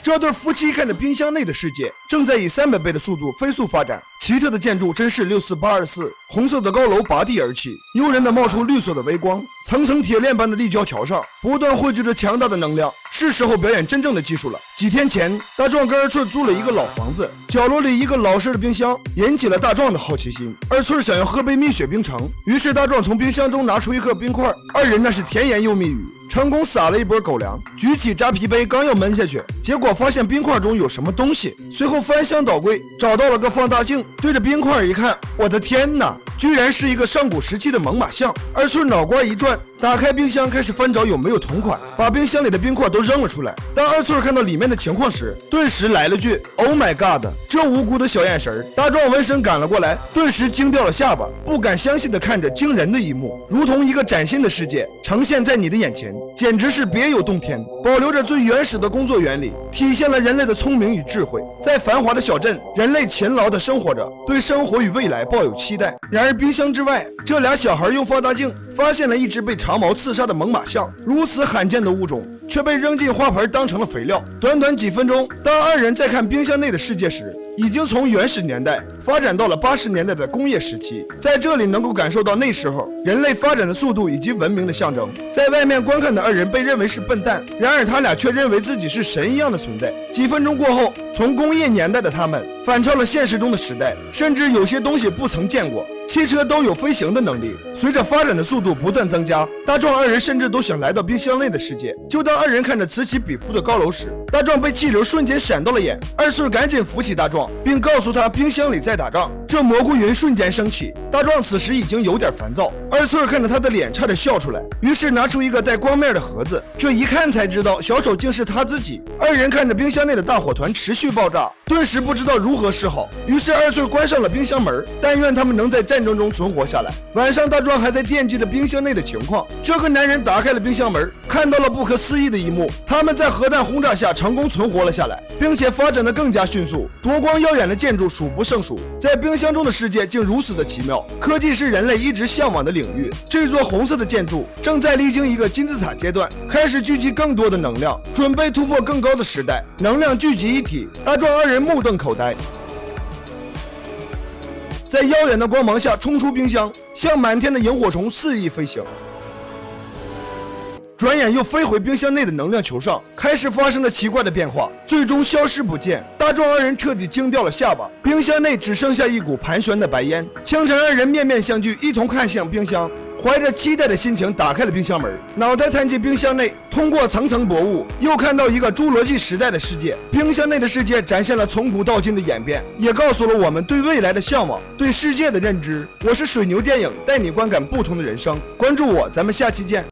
这对夫妻看着冰箱内的世界正在以300倍的速度飞速发展。奇特的建筑真是64824，红色的高楼拔地而起，诱人的冒出绿色的微光，层层铁链般的立交桥上不断汇聚着强大的能量。是时候表演真正的技术了。几天前，大壮跟二翠租了一个老房子，角落里一个老式的冰箱引起了大壮的好奇心。二翠想要喝杯蜜雪冰城，于是大壮从冰箱中拿出一颗冰块，二人那是甜言又蜜语，成功撒了一波狗粮。举起扎啤杯刚要闷下去，结果发现冰块中有什么东西，随后翻箱倒柜找到了个放大镜，对着冰块一看，我的天哪，居然是一个上古时期的猛犸象。二翠脑瓜一转，打开冰箱开始翻找有没有同款，把冰箱里的冰块都扔了出来。当二翠看到里面的情况时，顿时来了句 Oh my god， 这无辜的小眼神。大壮闻声赶了过来，顿时惊掉了下巴，不敢相信地看着惊人的一幕，如同一个崭新的世界呈现在你的眼前，简直是别有洞天，保留着最原始的工作原理，体现了人类的聪明与智慧。在繁华的小镇，人类勤劳地生活着，对生活与未来抱有期待。然而冰箱之外，这俩小孩用放大镜发现了一只被长毛刺杀的猛犸象，如此罕见的物种却被扔进花盆当成了肥料。短短几分钟，当二人在看冰箱内的世界时，已经从原始年代发展到了80年代的工业时期。在这里能够感受到那时候人类发展的速度以及文明的象征。在外面观看的二人被认为是笨蛋，然而他俩却认为自己是神一样的存在。几分钟过后，从工业年代的他们反超了现实中的时代，甚至有些东西不曾见过，汽车都有飞行的能力。随着发展的速度不断增加，大壮二人甚至都想来到冰箱内的世界。就当二人看着此起彼伏的高楼时，大壮被气流瞬间闪到了眼。二翠赶紧扶起大壮，并告诉他冰箱里在打仗。这蘑菇云瞬间升起，大壮此时已经有点烦躁。二翠看着他的脸差点笑出来，于是拿出一个带光面的盒子，这一看才知道小丑竟是他自己。二人看着冰箱内的大火团持续爆炸，顿时不知道如何是好，于是二翠关上了冰箱门，但愿他们能在战争中存活下来。晚上大壮还在惦记着冰箱内的情况，这个男人打开了冰箱门，看到了不可思议的一幕，他们在核弹轰炸下成功存活了下来，并且发展的更加迅速，夺光耀眼的建筑数不胜数。在冰箱中的世界竟如此的奇妙，科技是人类一直向往的领域。这座红色的建筑正在历经一个金字塔阶段，开始聚集更多的能量，准备突破更高的时代。能量聚集一体，大壮二人目瞪口呆，在耀眼的光芒下冲出冰箱，像满天的萤火虫肆意飞行。转眼又飞回冰箱内的能量球上，开始发生了奇怪的变化，最终消失不见。大壮二人彻底惊掉了下巴，冰箱内只剩下一股盘旋的白烟。清晨，二人面面相觑，一同看向冰箱，怀着期待的心情打开了冰箱门，脑袋探进冰箱内，通过层层薄雾，又看到一个侏罗纪时代的世界。冰箱内的世界展现了从古到今的演变，也告诉了我们对未来的向往，对世界的认知。我是水牛电影，带你观感不同的人生。关注我，咱们下期见。